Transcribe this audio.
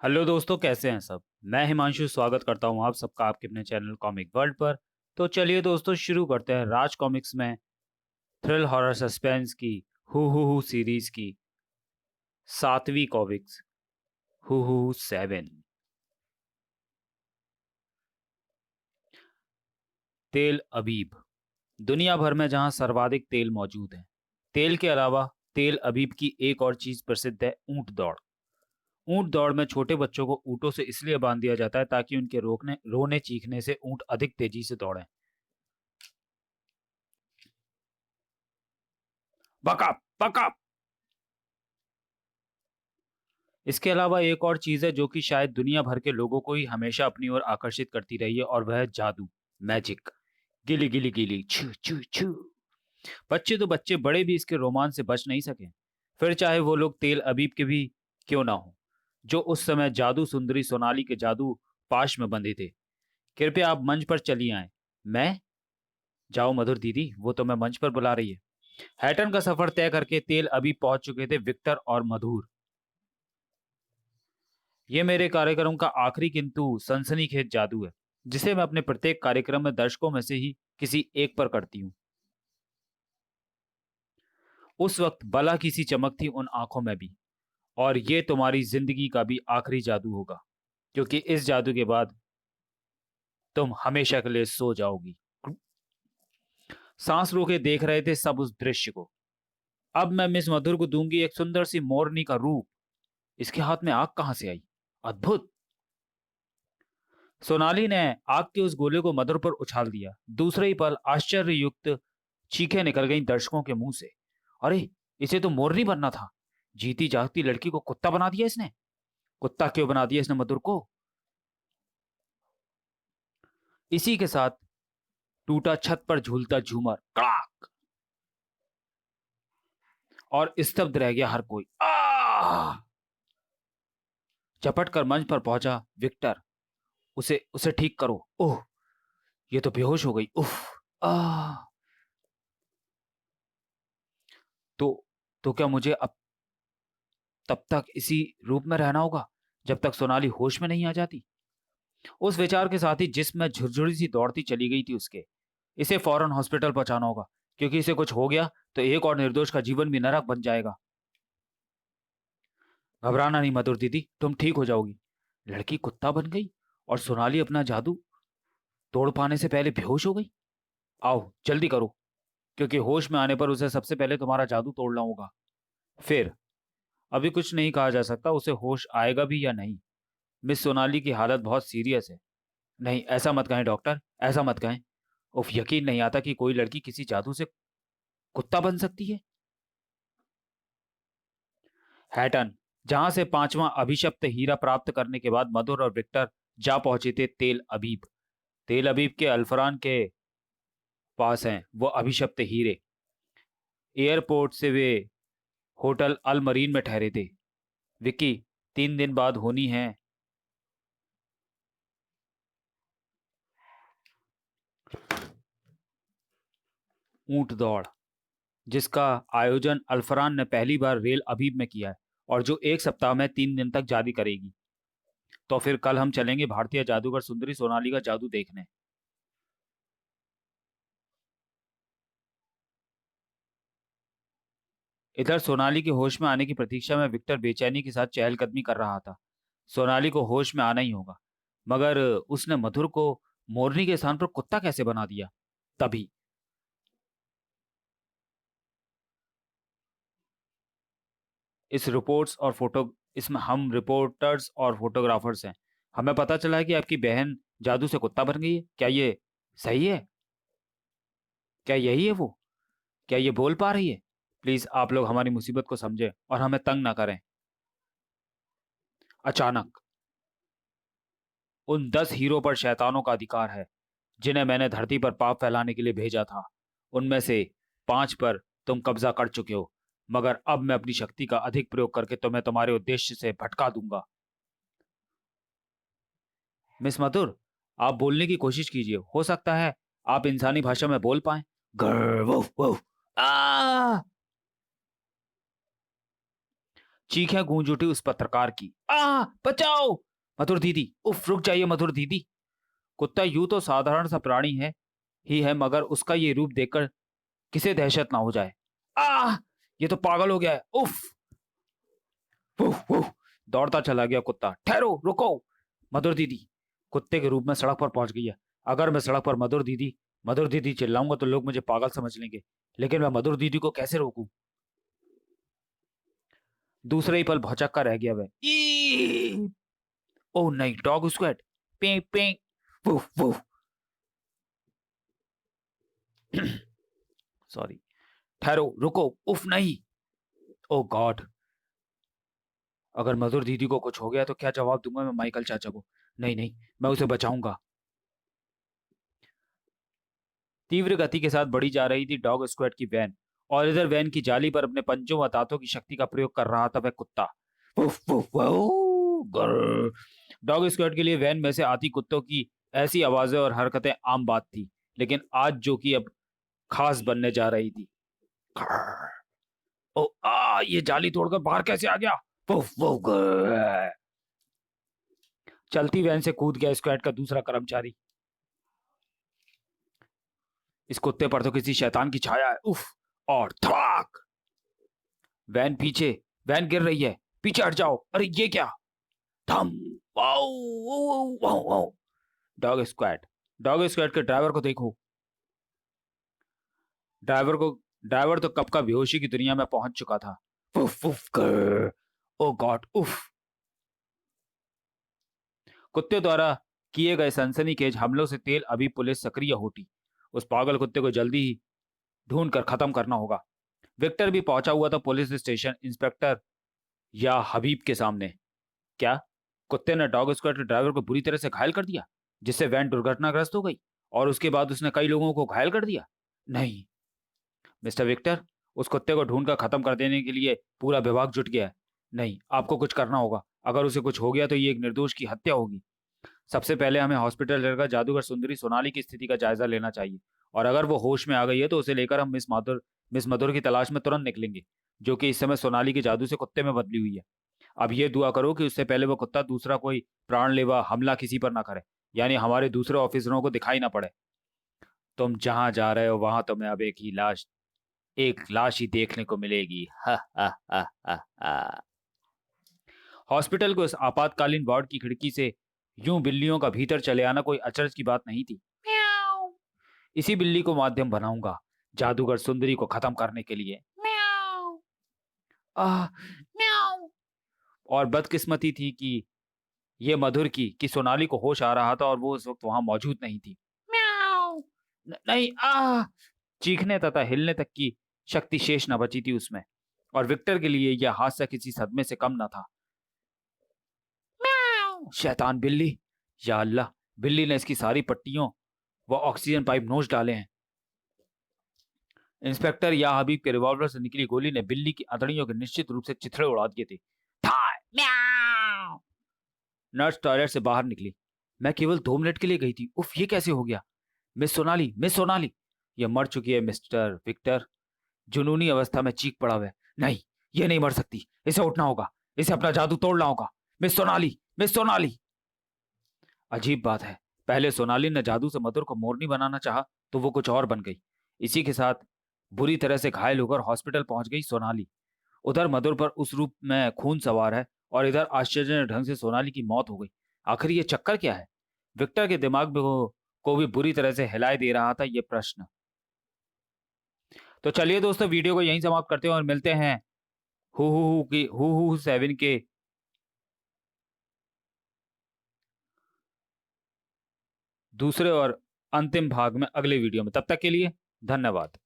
Hello दोस्तों, कैसे हैं सब। मैं हिमांशु स्वागत करता हूं आप सबका आपके अपने चैनल कॉमिक वर्ल्ड पर। तो चलिए दोस्तों, शुरू करते हैं राज कॉमिक्स में थ्रिल हॉरर सस्पेंस की हु सीरीज की सातवीं कॉमिक्स हु 7। तेल अबीब। दुनिया भर में जहां सर्वाधिक तेल मौजूद है, तेल के अलावा तेल अबीब की एक और चीज प्रसिद्ध है, ऊंट दौड़। ऊंट दौड़ में छोटे बच्चों को ऊंटों से इसलिए बांध दिया जाता है ताकि उनके रोकने रोने चीखने से ऊंट अधिक तेजी से दौड़ें। Backup backup. इसके अलावा एक और चीज है जो कि शायद दुनिया भर के लोगों को ही हमेशा अपनी ओर आकर्षित करती रही है, और वह है जादू, मैजिक। गिली गिली गिली छू छू छू। बच्चे तो बच्चे, बड़े भी इसके रोमांच से बच नहीं सके, फिर चाहे वो लोग तेल अबीब के भी क्यों ना हो, जो उस समय जादू सुंदरी सोनाली के जादू पाश में बंधे थे। कृपया आप मंच पर चली आए। मैं जाओ मधुर दीदी, वो तो मैं मंच पर बुला रही है। हैटन का सफर तय करके तेल अबीब पहुंच चुके थे विक्टर और मधुर। ये मेरे कार्यक्रम का आखिरी किंतु सनसनीखेज जादू है, जिसे मैं अपने प्रत्येक कार्यक्रम में दर्शकों में से ही किसी एक पर करती हूँ। उस वक्त बला की सी चमक थी उन आंखों में भी। और ये तुम्हारी जिंदगी का भी आखिरी जादू होगा, क्योंकि इस जादू के बाद तुम हमेशा के लिए सो जाओगी। सांस रोके देख रहे थे सब उस दृश्य को। अब मैं मिस मधुर को दूंगी एक सुंदर सी मोरनी का रूप। इसके हाथ में आग कहां से आई? अद्भुत। सोनाली ने आग के उस गोले को मधुर पर उछाल दिया। दूसरे ही पल आश्चर्ययुक्त चीखें निकल गईं दर्शकों के मुंह से। अरे, इसे तो मोरनी बनना था। जीती जागती लड़की को कुत्ता बना दिया इसने। कुत्ता क्यों बना दिया इसने मधुर को? इसी के साथ टूटा छत पर झूलता झूमर कड़ाक, और स्तब्ध रह गया हर कोई। झपट कर मंच पर पहुंचा विक्टर। उसे उसे ठीक करो। ओह, ये तो बेहोश हो गई। उफ। आ तो तो क्या मुझे अब तब तक इसी रूप में रहना होगा जब तक सोनाली होश में नहीं आ जाती? उस विचार के साथ ही जिस्म में झुरझुरी सी दौड़ती चली गई थी उसके। इसे फौरन हॉस्पिटल पहुंचाना होगा, क्योंकि इसे कुछ हो गया तो एक और निर्दोष का जीवन भी नरक बन जाएगा। घबराना नहीं मधुर दीदी, तुम ठीक हो जाओगी। लड़की कुत्ता बन गई और सोनाली अपना जादू तोड़ पाने से पहले बेहोश हो गई। आओ जल्दी करो, क्योंकि होश में आने पर उसे सबसे पहले तुम्हारा जादू तोड़ना होगा। फिर अभी कुछ नहीं कहा जा सकता उसे होश आएगा भी या नहीं। मिस सोनाली की हालत बहुत सीरियस है। नहीं, ऐसा मत कहें डॉक्टर, ऐसा मत कहें। उफ, यकीन नहीं आता कि कोई लड़की किसी जादू से कुत्ता बन सकती है। हैटन, जहां से पांचवां अभिशप्त हीरा प्राप्त करने के बाद मधुर और विक्टर जा पहुंचे थे तेल अबीब। तेल अबीब के अल्फरान के पास हैं वो अभिशप्त हीरे। एयरपोर्ट से वे होटल अल मरीन में ठहरे थे। विक्की, 3 दिन बाद होनी है ऊंट दौड़, जिसका आयोजन अल्फरान ने पहली बार रेल अबीब में किया है, और जो एक सप्ताह में 3 दिन तक जारी करेगी। तो फिर कल हम चलेंगे भारतीय जादूगर सुंदरी सोनाली का जादू देखने। इधर सोनाली के होश में आने की प्रतीक्षा में विक्टर बेचैनी के साथ चहलकदमी कर रहा था। सोनाली को होश में आना ही होगा, मगर उसने मधुर को मोरनी के स्थान पर कुत्ता कैसे बना दिया? तभी इस रिपोर्ट्स और फोटो इसमें हम रिपोर्टर्स और फोटोग्राफर्स हैं। हमें पता चला है कि आपकी बहन जादू से कुत्ता बन गई है। क्या ये सही है? क्या यही है वो? क्या ये बोल पा रही है? प्लीज आप लोग हमारी मुसीबत को समझें और हमें तंग ना करें। अचानक उन 10 हीरो पर शैतानों का अधिकार है, जिन्हें मैंने धरती पर पाप फैलाने के लिए भेजा था। उनमें से 5 पर तुम कब्जा कर चुके हो, मगर अब मैं अपनी शक्ति का अधिक प्रयोग करके तुम्हें तुम्हारे उद्देश्य से भटका दूंगा। मिस मथुर, आप बोलने की कोशिश कीजिए, हो सकता है आप इंसानी भाषा में बोल पाए। ग्र, वुफ, वुफ, आ! चीखें गूंज उठी उस पत्रकार की। आ बचाओ मधुर दीदी, उफ रुक जाइए मधुर दीदी। कुत्ता यूं तो साधारण सा प्राणी है ही है, मगर उसका ये रूप देखकर किसे दहशत ना हो जाए। आ ये तो पागल हो गया है, उफ उफ उफ। दौड़ता चला गया कुत्ता। ठहरो रुको मधुर दीदी कुत्ते के रूप में सड़क पर पहुंच गई है। अगर मैं सड़क पर मधुर दीदी चिल्लाऊंगा तो लोग मुझे पागल समझ लेंगे, लेकिन मैं मधुर दीदी को कैसे रोकूं। दूसरे ही पल भौचक्का रह गया वह। ओह नहीं, डॉग स्क्वाड। पे पे वुफ वुफ। सॉरी। ठहरो रुको, उफ नहीं। ओ गॉड, अगर मधुर दीदी को कुछ हो गया तो क्या जवाब दूंगा मैं माइकल चाचा को। नहीं नहीं, मैं उसे बचाऊंगा। तीव्र गति के साथ बढ़ी जा रही थी डॉग स्क्वाड की वैन, और इधर वैन की जाली पर अपने पंजों व दांतों की शक्ति का प्रयोग कर रहा था वह कुत्ता। वुफ वुफ वाऊ, गर्र। डॉग स्क्वाड के लिए वैन में से आती कुत्तों की ऐसी आवाजें और हरकतें आम बात थी, लेकिन आज जो कि अब खास बनने जा रही थी। ओ ये जाली तोड़कर बाहर कैसे आ गया। वुफ वुफ गर्र। चलती वैन से कूद गया स्क्वाड का दूसरा कर्मचारी। इस कुत्ते पर तो किसी शैतान की छाया है, उफ। और धड़ाक। वैन पीछे, वैन गिर रही है, पीछे हट जाओ। अरे ये क्या। थम। Wow wow wow wow. Dog squad के ड्राइवर को देखो। ड्राइवर को ड्राइवर तो कब का बेहोशी की दुनिया में पहुंच चुका था। उफ उफ कर। ओ गॉड उफ। कुत्ते द्वारा किए गए सनसनीखेज हमलों से तेल अभी पुलिस सक्रिय होती। उस पागल कुत्ते को जल्दी ही ढूंढ कर खत्म करना होगा। विक्टर भी पहुंचा हुआ था पुलिस स्टेशन इंस्पेक्टर या हबीब के सामने। क्या कुत्ते ने डॉग स्क्वाड के ड्राइवर को बुरी तरह से घायल कर दिया, जिससे वैन दुर्घटनाग्रस्त हो गई, और उसके बाद उसने कई लोगों को घायल कर दिया? नहीं मिस्टर विक्टर, उस कुत्ते को ढूंढ कर खत्म कर देने के लिए पूरा विभाग जुट गया है। नहीं, आपको कुछ करना होगा। अगर उसे कुछ हो गया तो ये एक निर्दोष की हत्या होगी। सबसे पहले हमें हॉस्पिटल लेकर जादूगर सुंदरी सोनाली की स्थिति का जायजा लेना चाहिए, और अगर वो होश में आ गई है तो उसे लेकर हम मिस मधुर की तलाश में तुरंत निकलेंगे, जो कि इस समय सोनाली के जादू से कुत्ते में बदली हुई है। अब ये दुआ करो कि उससे पहले वो कुत्ता दूसरा कोई प्राणलेवा हमला किसी पर ना करे, यानी हमारे दूसरे ऑफिसरों को दिखाई ना पड़े। तुम जहां जा रहे हो वहां तुम्हें अब एक लाश ही देखने को मिलेगी। हा हा हा हा हा। हॉस्पिटल को इस आपातकालीन वार्ड की खिड़की से यूं बिल्लियों का भीतर चले आना कोई अचरज की बात नहीं थी। म्याऊं। इसी बिल्ली को माध्यम बनाऊंगा जादूगर सुंदरी को खत्म करने के लिए। म्याऊं। आह, म्याऊं। और बदकिस्मती थी कि ये मधुर की कि सोनाली को होश आ रहा था और वो उस वक्त वहां मौजूद नहीं थी। म्याऊं। नहीं चीखने तथा हिलने तक की शक्ति शेष न बची थी उसमें, और विक्टर के लिए यह हादसा किसी सदमे से कम न था। शैतान बिल्ली। या अल्लाह, बिल्ली ने इसकी सारी पट्टियों व ऑक्सीजन पाइप नोच डाले हैं। इंस्पेक्टर या हबीब के रिवॉल्वर से निकली गोली ने बिल्ली की अतड़ियों के निश्चित रूप से चिथड़े उड़ा दिए थे। नर्स टॉयलेट से बाहर निकली। मैं केवल 2 मिनट के लिए गई थी, उफ ये कैसे हो गया। मिस सोनाली, यह मर चुकी है मिस्टर विक्टर। जुनूनी अवस्था में चीख पड़ा वह। नहीं, ये नहीं मर सकती, इसे उठना होगा, इसे अपना जादू तोड़ना होगा। मिस सोनाली। अजीब बात है, पहले सोनाली ने जादू से मधुर को मोरनी बनाना चाहा तो वो कुछ और बन गई। इसी के साथ बुरी तरह से घायल होकर हॉस्पिटल पहुंच गई सोनाली। उधर मधुर पर उस रूप में खून सवार है, और इधर आश्चर्यजनक ढंग से सोनाली की मौत हो गई। आखिर ये चक्कर क्या है। विक्टर के दिमाग में को भी बुरी तरह से हिलाए दे रहा था ये प्रश्न। तो चलिए दोस्तों, वीडियो को यहीं समाप्त करते हैं और मिलते हैं हु 7 के दूसरे और अंतिम भाग में अगले वीडियो में। तब तक के लिए धन्यवाद।